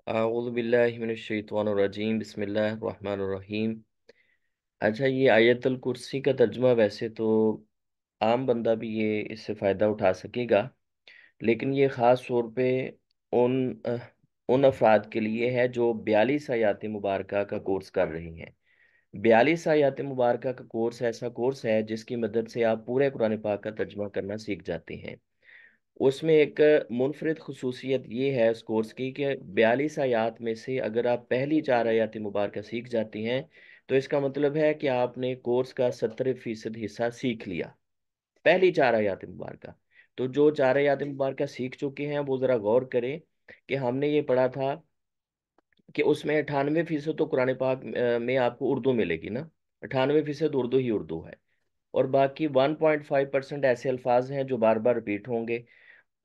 अऊज़ु बिल्लाहि मिनश शैतानिर रजीम बिस्मिल्लाहिर रहमानिर रहीम। अच्छा, ये आयतुल कुर्सी का तर्जुमा वैसे तो आम बंदा भी ये इससे फ़ायदा उठा सकेगा, लेकिन ये ख़ास तौर पे उन उन अफराद के लिए है जो 42 आयात मुबारका का कोर्स कर रही हैं। 42 आयात मुबारका का कोर्स ऐसा कोर्स है जिसकी मदद से आप पूरे कुरान पाक का तर्जुमा करना सीख जाते हैं। उसमें एक मुनफरिद खसूसियत ये है उस कोर्स की कि 42 आयात में से अगर आप पहली 4 आयात मुबारक सीख जाती हैं तो इसका मतलब है कि आपने कोर्स का 70% हिस्सा सीख लिया, पहली 4 आयात मुबारक। तो जो 4 आयात मुबारक सीख चुके हैं वो ज़रा गौर करें कि हमने ये पढ़ा था कि उसमें 98% तो कुरान पाक में आपको उर्दू मिलेगी ना। 98% उर्दू ही उर्दू है, और बाकी 1.5% ऐसे अल्फाज हैं जो बार बार रिपीट होंगे,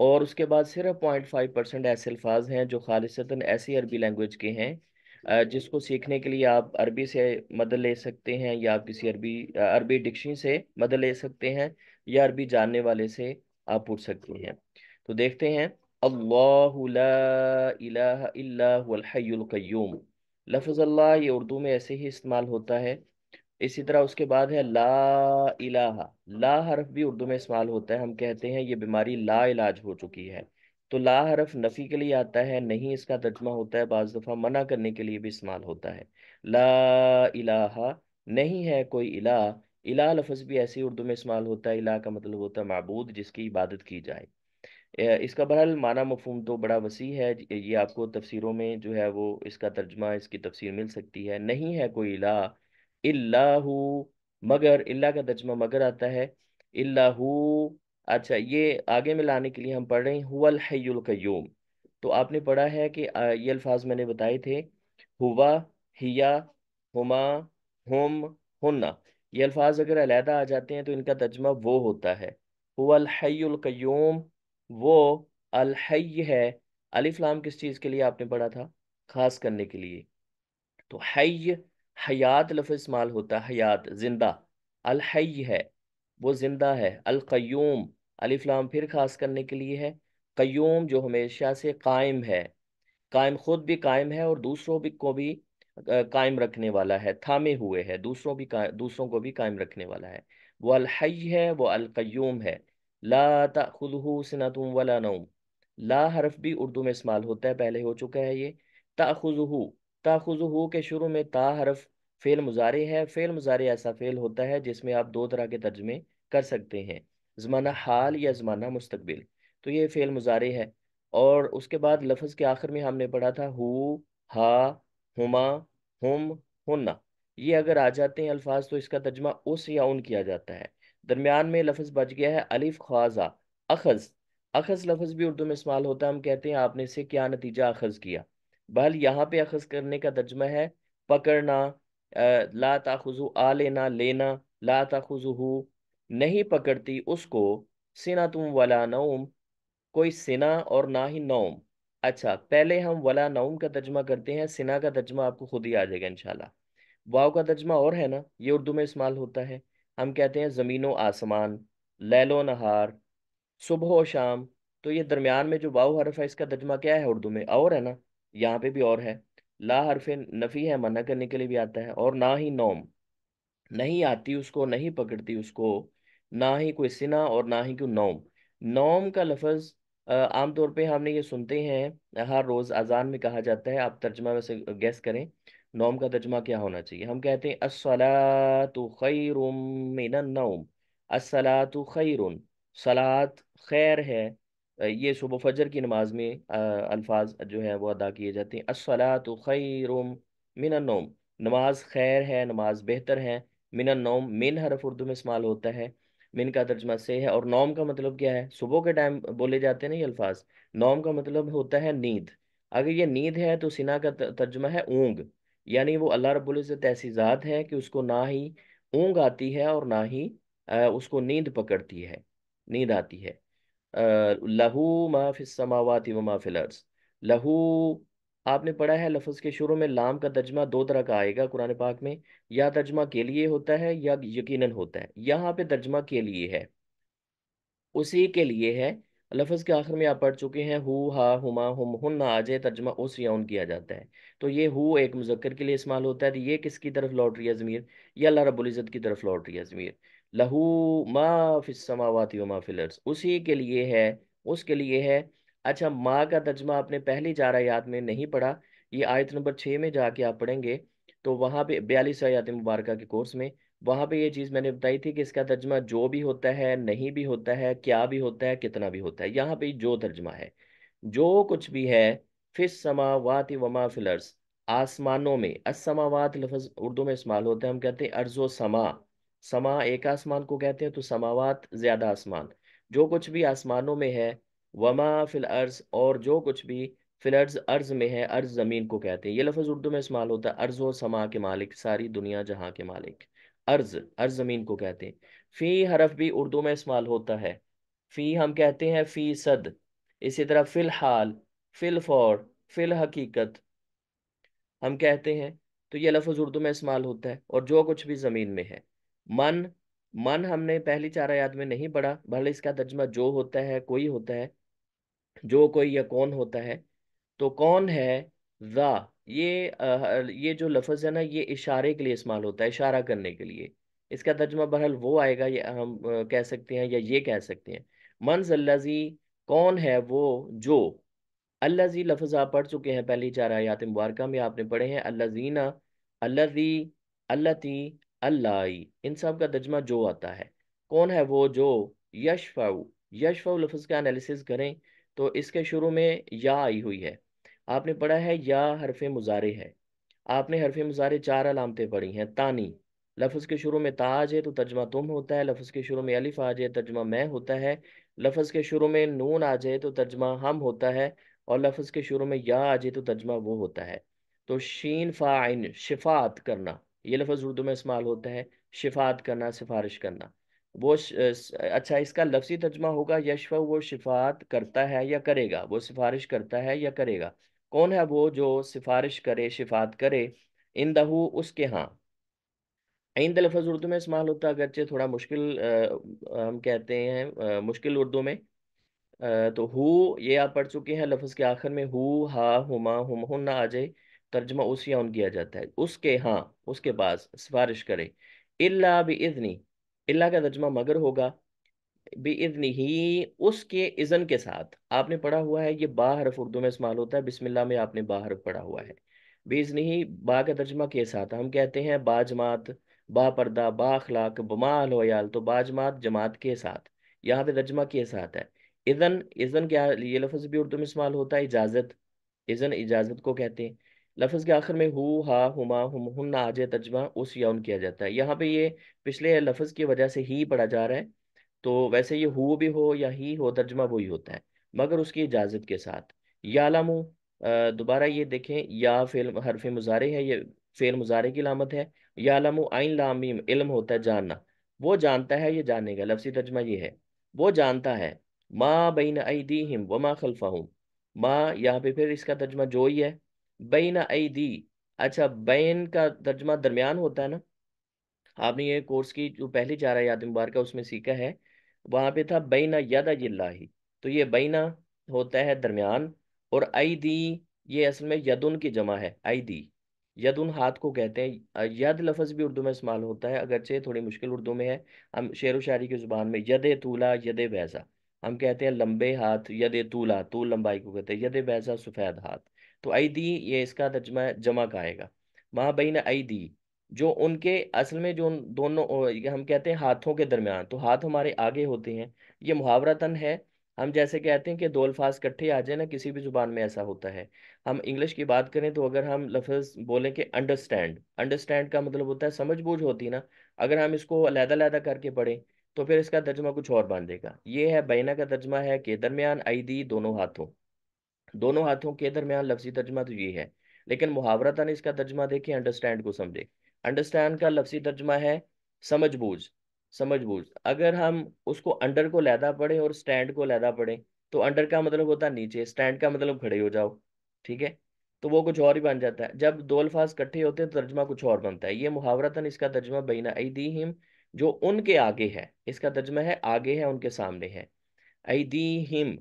और उसके बाद सिर्फ 0.5% ऐसे अल्फाज हैं जो खालिसतन ऐसी अरबी लैंग्वेज के हैं जिसको सीखने के लिए आप अरबी से मदद ले सकते हैं, या आप किसी अरबी डिक्शनरी से मदद ले सकते हैं, या अरबी जानने वाले से आप पूछ सकते हैं। तो देखते हैं। अल्लाहु ला इलाहा इल्ला हुवल हय्युल कय्यूम। लफ्ज़ अल्लाह ये उर्दू में ऐसे ही इस्तेमाल होता है। इसी तरह उसके बाद है ला इलाहा। ला हरफ भी उर्दू में इस्तेमाल होता है। हम कहते हैं ये बीमारी ला इलाज हो चुकी है, तो ला हरफ नफी के लिए आता है, नहीं इसका तर्जुमा होता है, बाज दफा मना करने के लिए भी इस्तेमाल होता है। ला इलाहा, नहीं है कोई इलाह। इलाह लफ्ज़ भी ऐसे ही उर्दू में इस्तेमाल होता है। इलाह का मतलब होता है माबूद, जिसकी इबादत की जाए। इसका बहरहाल माना मफहूम तो बड़ा वसी है। ये आपको तफसीरों में जो है वो इसका तर्जुमा, इसकी तफसीर मिल सकती है। नहीं है कोई इलाह इल्लाहु, मगर इल्ला का तर्जुमा मगर आता है। इल्लाहु। अच्छा, ये आगे में लाने के लिए हम पढ़ रहे हैं हुवल हय्युल कय्यूम। तो आपने पढ़ा है कि ये अल्फाज मैंने बताए थे, हुवा, हिया, हुमा, हुम, हुन्ना। ये अल्फाज अगर अलहदा आ जाते हैं तो इनका तर्जुमा वो होता है हुवल हय्युल कय्यूम। वो अल हय्य है। अलिफ लाम किस चीज के लिए आपने पढ़ा था? खास करने के लिए। तो हय्य, हयात लफ्ज इस्तेमाल होता है, हयात जिंदा। अल हय्य है, वो जिंदा है। अल कय्यूम, अलिफ लाम फिर खास करने के लिए है। कय्यूम जो हमेशा से कायम है, कायम, खुद भी कायम है और दूसरों भी को भी कायम रखने वाला है, थामे हुए है, दूसरों को भी कायम रखने वाला है। वो अल हय्य है, वो अल कय्यूम है। ला ताखुदुहु सिनतुम वला नौम। ला हरफ भी उर्दू में इस्तेमाल होता है, पहले हो चुका है ये। ताखुजुहु, ताखुजुहु के शुरू में ता हरफ फेल मुजारे है। फेल मुजारे ऐसा फेल होता है जिसमें आप दो तरह के तर्जमे कर सकते हैं, ज़माना हाल या ज़माना मुस्तकबिल। तो ये फेल मुजारे है। और उसके बाद लफ्ज़ के आखिर में हमने पढ़ा था हु, हा, हुमा, हुम, हुन्ना। ये अगर आ जाते हैं अल्फाज तो इसका तर्जुमा उस या उन किया जाता है। दरमियान में लफ्ज़ बच गया है अलिफ ख्वाजा, अखज। अखज लफ्ज़ भी उर्दू में इस्तेमाल होता है। हम कहते हैं आपने से क्या नतीजा अखज किया। बहल यहाँ पे अखज करने का तर्जुमा है पकड़ना। ला ताखुजु, आ लेना, लेना। ला ताखुजुहु, नहीं पकड़ती उसको। सिना तुम वला नौम, कोई सिना और ना ही नौम। अच्छा, पहले हम वला नौम का तर्जुमा करते हैं, सिना का तर्जुमा आपको खुद ही आ जाएगा इंशाल्लाह। वाव का तर्जुमा और है ना, ये उर्दू में इस्तेमाल होता है। हम कहते हैं ज़मीनो आसमान, लैलो नहार, सुबह और शाम। तो ये दरमियान में जो वाव हरफ है इसका तर्जुमा क्या है उर्दू में? और है ना, यहाँ पे भी और है। ला हरफ नफी है, मना करने के लिए भी आता है। और ना ही नौम, नहीं आती उसको, नहीं पकड़ती उसको। ना ही कोई सिना और ना ही कोई नौम। नौम का लफज आमतौर पे हमने ये सुनते हैं हर रोज अजान में कहा जाता है। आप तर्जमा में से गैस करें, नौम का तर्जमा क्या होना चाहिए? हम कहते हैं अस्सलातु खैरुम मिनन नौम। अस्सलातु खैरुन, सलात खैर है। ये सुबह फजर की नमाज में अल्फाज जो है वो अदा किए जाते हैं। अस्सलातु खैरुम मिनन नौम, नमाज खैर है, नमाज बेहतर है। मिनन नौम, मिन हरफ उर्दू में इस्तेमाल होता है। मिन का तर्जमा से है। और नौम का मतलब क्या है? सुबह के टाइम बोले जाते हैं ना ये अल्फाज। नौम का मतलब होता है नींद। अगर ये नींद है तो सिना का तर्जमा है ऊंग। यानी वो अल्लाह रब्बुल इज्जत ऐसी ज़ात है कि उसको ना ही ऊंग आती है और ना ही उसको नींद पकड़ती है, नींद आती है। लहू मा फिस समावाति व मा फिल अर्ज़। लहू, आपने पढ़ा है लफ्ज़ के शुरू में लाम का तर्जमा दो तरह का आएगा कुरान पाक में। या तर्जमा के लिए होता है या यकीनन होता है। यहाँ पे तर्जमा के लिए है, उसी के लिए है। लफ्ज़ के आखिर में आप पढ़ चुके हैं हु हा हुमा हुम हुन्ना, आ जाए तर्जमा उस या उन किया जाता है। तो ये हु एक मुज़क्कर के लिए इस्तेमाल होता है, तो ये किसकी तरफ लौट रही है ज़मीर? ये अल्लाह रब्बुल इज़्ज़त की तरफ लौट रही है ज़मीर। लहू मा फिस समावाति व मा फिल अर्ज़, उसी के लिए है, उसके लिए है। अच्छा, माँ का तर्जमा आपने पहली 4 आयत में नहीं पढ़ा, ये आयत नंबर 6 में जाके आप पढ़ेंगे, तो वहाँ पे 42 आयत मुबारक के कोर्स में, वहां पे ये चीज मैंने बताई थी कि इसका तर्जमा जो भी होता है, नहीं भी होता है, क्या भी होता है, कितना भी होता है। यहाँ पे जो तर्जमा है, जो कुछ भी है, फिस समावाति वमा फिल अर्ज़, आसमानों में। असमावात लफ्ज उर्दू में इस्तेमाल होता है, हम कहते हैं अर्जो समा। समा एक आसमान को कहते हैं, तो समावात ज्यादा आसमान। जो कुछ भी आसमानों में है, वमा फिल अर्ज़, और जो कुछ भी फिल अर्ज़, अर्ज में है, अर्ज जमीन को कहते हैं। ये लफ्ज उर्दू में इस्तेमाल होता है, अर्जो समा के मालिक, सारी दुनिया जहां के मालिक। अर्ज, अर्ज जमीन को कहते हैं। फी हरफ भी उर्दू में इस्तेमाल होता है, फी हम कहते हैं फी सद। इसी तरह फिलहाल, फिल फौर, फिल हकीकत हम कहते हैं। तो ये लफ्ज़ उर्दू में इस्तेमाल होता है, और जो कुछ भी ज़मीन में है। मन, मन हमने पहली 4 आयत में नहीं पढ़ा, भले इसका तर्जुमा जो होता है, कोई होता है, जो कोई या कौन होता है। तो कौन है? रा, ये जो लफ्ज़ है ना, ये इशारे के लिए इस्तेमाल होता है, इशारा करने के लिए। इसका तर्जुमा बहरहाल वो आएगा, ये हम कह सकते हैं, या ये कह सकते हैं, मन जल्लजी, कौन है वो जो। अल्लाजी लफ्ज़ आप पढ़ चुके हैं, पहली 4 आयत मुबारका में आपने पढ़े हैं, अल्लाजीना, अल्लाजी, अल्लती, अल्लाई, इन सब का तर्जुमा जो आता है। कौन है वो जो, यशफाउ, यशफाउ लफ्ज़ का एनालिसिस करें, तो इसके शुरू में या आई हुई है। आपने पढ़ा है या हरफ मुजारे है। आपने हरफ मुजारे 4 अलामतें पढ़ी हैं। तानी, लफ्ज़ के शुरू में ता आ जाए तो तर्जमा तुम होता है, लफ्ज़ के शुरू में अलिफ आ जाए तर्जमा मैं होता है, लफ्ज़ के शुरू में नून आ जाए तो तर्जमा हम होता है, और लफ्ज़ के शुरू में या आ जाए तो तर्जमा वो होता है। तो शीन फ़ाइन, शिफात करना, ये लफ्ज़ उर्दू में इस्तेमाल होता है, शिफात करना, सिफारिश करना। अच्छा, इसका लफ्ज़ी तर्जमा होगा यशफा, वो शिफात करता है या करेगा, वो सिफारिश करता है या करेगा। कौन है वो जो सिफारिश करे, शिफात करे? इंदहू, उसके यहाँ। इंद लफ्ज़ उर्दू में इस्तेमाल होता है, अगरचे थोड़ा मुश्किल, हम कहते हैं मुश्किल उर्दू में। तो हु, ये आप पढ़ चुके हैं, लफ्ज़ के आखिर में हु हा हुमा हुम हुन्ना आ जाए, तर्जमा उस या उन किया जाता है, उसके हाँ, उसके पास सिफारिश करे। इल्ला बिइज़नी, इल्ला का तर्जमा मगर होगा, बिइज़्नि ही, उसके इज़न के साथ। आपने पढ़ा हुआ है, ये बा हरफ उर्दू में इस्तेमाल होता है, बिस्मिल्लाह में आपने बा हरफ पढ़ा हुआ है। बिइज़्नि ही, बा का तर्जुमा के साथ हम कहते हैं बा जमात, बा पर्दा, बा अखलाक, बमा लोयाल, तो बा जमात, जमात के साथ। यहाँ पे तर्जुमा के साथ है। इज़न, इज़न क्या, ये लफ्ज़ भी उर्दू में इस्तेमाल होता है, इजाज़त। इज़न इजाज़त को कहते हैं। लफ्ज़ के आखिर में हु हा हुमा हुम हुन्ना आ जाए, तर्जुमा उस या उन किया जाता है। यहाँ पे ये पिछले लफ्ज़ की वजह से ही पढ़ा जा रहा है, तो वैसे ये हु भी हो या ही हो, तर्जमा वही होता है, मगर उसकी इजाज़त के साथ। यालमु, दोबारा ये देखें, या फेल हरफ मुजारे है, ये फेल मुजारे की लामत है। यालमु आइन लाम मीम, इल्म होता है जानना, वो जानता है, ये जानेगा, लफ्सी तर्जमा ये है, वो जानता है। मा बैन अयदीहिम व मा खल्फहुम, माँ यहाँ पे फिर इसका तर्जमा जो ही है, बैन अयदी। अच्छा, बैन का तर्जमा दरमियान होता है ना, आपने ये कोर्स की जो पहली 4 आयत मुबारक उसमें सीखा है, वहां पे था बैना यदा जिल्लाही, तो ये बैना होता है दरमियान। और दी, ये असल में यदुन की जमा है, दी, यदुन हाथ को कहते हैं। यद लफ्ज़ भी उर्दू में इस्तेमाल होता है, अगरचे थोड़ी मुश्किल उर्दू में है। हम शेर व शायरी की ज़ुबान में यदे तूला, यदे बैसा, हम कहते हैं लंबे हाथ, यदे तूला, तूल लंबाई को कहते हैं, यदे बैसा सफ़ेद हाथ। तो दी, ये इसका तर्जमा जमा का आएगा। वहाँ बैन दी, जो उनके असल में जो उन दोनों ये हम कहते हैं हाथों के दरमियान, तो हाथ हमारे आगे होते हैं। ये मुहावरतन है। हम जैसे कहते हैं कि दो अल्फाज इकट्ठे आ जाए ना, किसी भी जुबान में ऐसा होता है। हम इंग्लिश की बात करें, तो अगर हम लफ्ज़ बोलें कि अंडरस्टैंड, अंडरस्टैंड का मतलब होता है समझ बूझ होती है ना, अगर हम इसको अलहदा-अलहदा करके पढ़ें, तो फिर इसका तर्जुमा कुछ और बन जाएगा। ये है बैना का तर्जुमा है कि दरमियान, आईदी दोनों हाथों, दोनों हाथों के दरमियान, लफ्जी तर्जमा तो ये है। लेकिन मुहावरतन इसका तर्जमा देखिए, अंडरस्टैंड को समझे। अंडरस्टैंड का लफ्जी तर्जमा है समझ बूझ, समझ बूझ। अगर हम उसको अंडर को लहदा पढ़े और स्टैंड को लहदा पढ़े, तो अंडर का मतलब होता है नीचे, स्टैंड का मतलब खड़े हो जाओ, ठीक है। तो वो कुछ और ही बन जाता है। जब दो अल्फाज इकट्ठे होते हैं तो तर्जमा कुछ और बनता है। ये मुहावरतन इसका तर्जमा बैना अयदीहिम, जो उनके आगे है, इसका तर्जमा है आगे है, उनके सामने है। ऐदीहिम,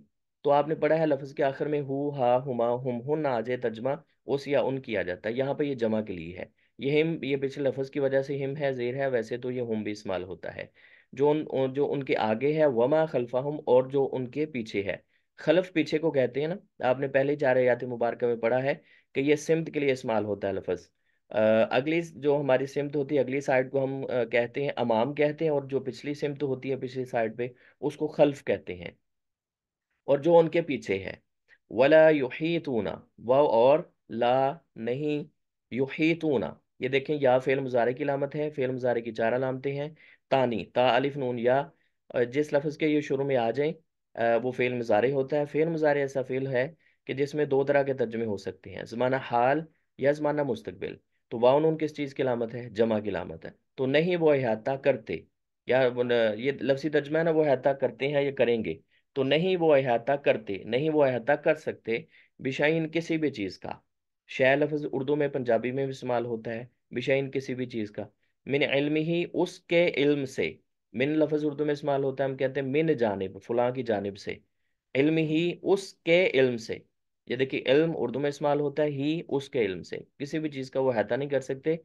तो आपने पढ़ा है लफ्ज के आखिर में हु हा हुमा हुम हुन आ जाए, तर्जमा उस या उन किया जाता है। यहाँ पे ये जमा के लिए है। ये हिम, ये पिछले लफ्ज की वजह से हिम है, जेर है, वैसे तो ये हुम भी इस्तेमाल होता है। जो उनके आगे है, वमा खल्फाहुम, और जो उनके पीछे है। खल्फ पीछे को कहते हैं ना, आपने पहले ही 4 आयत मुबारक में पढ़ा है कि ये सिमत के लिए इस्तेमाल होता है लफ्ज। अगली जो हमारी सिमत होती है, अगली साइड को हम कहते हैं अमाम कहते हैं, और जो पिछली सिमत होती है पिछली साइड पे, उसको खल्फ कहते हैं। और जो उनके पीछे है, वला युहीतूना, वाव और ला, नहीं, युहीतूना, ये देखें, या फेल मुजारे की लामत है, फेल मुजारे की 4 अलामतें हैं। तानी, ता अलिफ नून या, जिस लफ्ज़ के ये शुरू में आ जाए वो फेल मुजारे होता है। फेल मुजारे ऐसा फेल है कि जिसमें 2 तरह के तर्जमे हो सकते हैं, ज़माना हाल या ज़माना मुस्तकबिल। तो वाव नून किस चीज़ की लामत है? जमा की लामत है। तो नहीं वो अहाता करते, या ये लफ्ज़ी तर्जमा है ना, वो अहाता करते हैं या करेंगे। तो नहीं वो अहाता करते, नहीं वो अहाता कर सकते, बिशाइन किसी भी चीज़ का। शै लफ्ज़ उर्दू में पंजाबी में भी इस्तेमाल होता है, बिशाइन किसी भी चीज़ का। मिन इल्म ही, उसके इल्म से। मिन लफ्ज़ उर्दू में इस्तेमाल होता है, हम कहते हैं मिन जानिब, फलां की जानिब से। इल्म ही, उसके इल्म से। ये देखिए, इल्म उर्दू में इस्तेमाल होता है, ही उसके इल्म से, किसी भी चीज़ का वो अहाता नहीं कर सकते।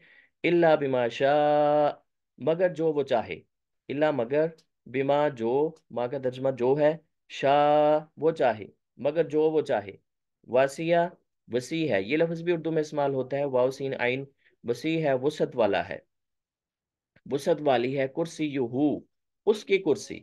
इल्ला बिमा शा, मगर जो वो चाहे। इल्ला मगर, बिमा जो, माँ का तर्जमा जो है, शाह वो चाहे, मगर जो वो चाहे। वासिया, वसी है, ये लफ्ज़ भी उर्दू में इस्तेमाल होता है, वाव सीन आइन, वसी है, वसत वाला है, वसत वाली है। कुर्सी यूहू, उसकी कुर्सी,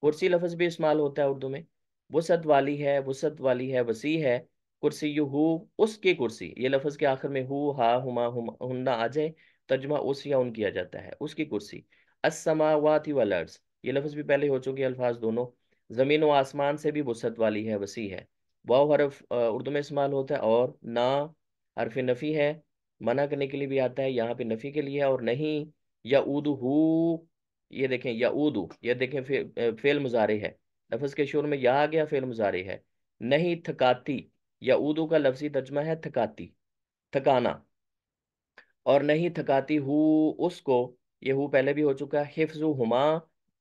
कुर्सी लफ्ज भी इस्तेमाल होता है उर्दू में। वसत वाली है, वसत वाली है, वसी है। कुर्सी यूहू, उसकी कुर्सी, ये लफ्ज के आखिर में हु हा हुमा हुन्ना आ जाए, तर्जुमा उस या उन किया जाता है, उसकी कुर्सी। अस्समावाति वल अर्ज़, ये लफ्ज भी पहले हो चुके अल्फाज दोनों। जमीन व आसमान से भी वसत वाली है, वसी है। वाव हरफ उर्दू में इस्तेमाल होता है, और ना हरफ नफ़ी है, मना करने के लिए भी आता है, यहाँ पे नफ़ी के लिए है। और नहीं, यऊदहू, ये देखें यऊदू, ये देखें फेल मुजारे है, लफ्ज के शुरू में या आ गया, फेल मुजारे है। नहीं थकाती, यऊदू का लफ्जी तर्जमा है थकाती, थकाना। और नहीं थकाती हु, उसको, ये हु पहले भी हो चुका है। हिफ्जु हुमा,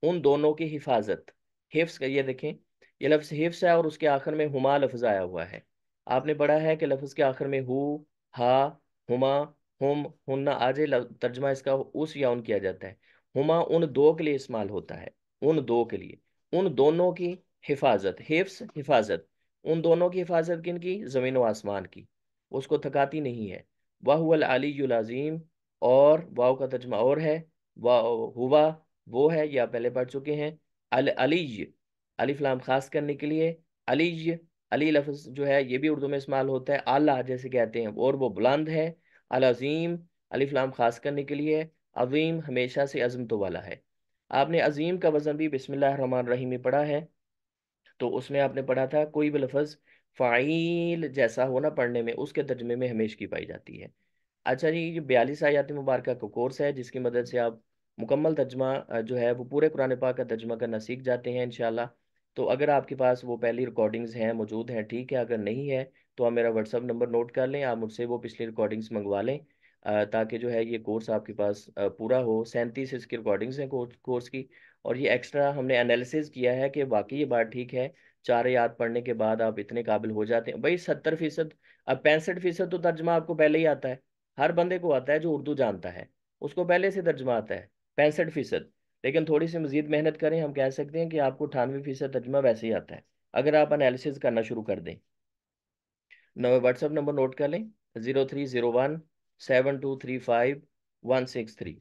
उन दोनों की हिफाजत। हिफ्स का ये देखें, ये लफ्ज हिफ्स है, और उसके आखिर में हुमा लफ्ज आया हुआ है। आपने पढ़ा है कि लफ्ज के आखिर में हु हा हुमा हुम हुन्ना आ जाए, तर्जमा इसका उस या उन किया जाता है। हुमा उन दो के लिए इस्तेमाल होता है, उन दो के लिए, उन दोनों की हिफाजत, हिफ्स हिफाजत। उन दोनों की हिफाजत किन की? जमीन व आसमान की, उसको थकाती नहीं है। वाहुवल अलीयुल अज़ीम, और वाव का तर्जमा और है, वाह हुआ, वो है, या पहले पढ़ चुके हैं। अल अली, अलिफ लाम खास करने के लिए। अली, अली लफ्ज जो है ये भी उर्दू में इस्तेमाल होता है, आला जैसे कहते हैं, और वो बुलंद है। अल अजीम, अलिफ लाम खास करने के लिए। अजीम हमेशा से अजमतों वाला है। आपने अजीम का वजन भी बिस्मिल्लाह रहमान रहीम में पढ़ा है। तो उसमें आपने पढ़ा था, कोई भी लफ्ज फ़ाइल जैसा हो ना पढ़ने में, उसके तर्जमे में हमेश की पाई जाती है। अच्छा जी, ये 42 आयत मुबारक का कोर्स है, जिसकी मदद से आप मुकम्मल तर्जमा जो है वो पूरे कुरान पाक का तर्जमा करना सीख जाते हैं इंशाल्लाह। तो अगर आपके पास वो पहली रिकॉर्डिंग्स हैं, मौजूद हैं, ठीक है। अगर नहीं है तो आप मेरा व्हाट्सअप नंबर नोट कर लें, आप मुझसे वो पिछली रिकॉर्डिंग्स मंगवा लें, ताकि जो है ये कोर्स आपके पास पूरा हो। 37 इसकी रिकॉर्डिंग्स हैं कोर्स की। और ये एक्स्ट्रा हमने एनालिसिस किया है कि वाकई ये बात ठीक है, 4 आयत पढ़ने के बाद आप इतने काबिल हो जाते हैं भाई। 70%, अब 65% तो तर्जमा आपको पहले ही आता है। हर बंदे को आता है जो उर्दू जानता है, उसको पहले से तर्जमा आता है 65%। लेकिन थोड़ी सी मजीद मेहनत करें, हम कह सकते हैं कि आपको 98% तर्जमा वैसे ही आता है, अगर आप एनालिसिस करना शुरू कर दें। व्हाट्सअप नंबर नोट कर लें, 0301 7235 163।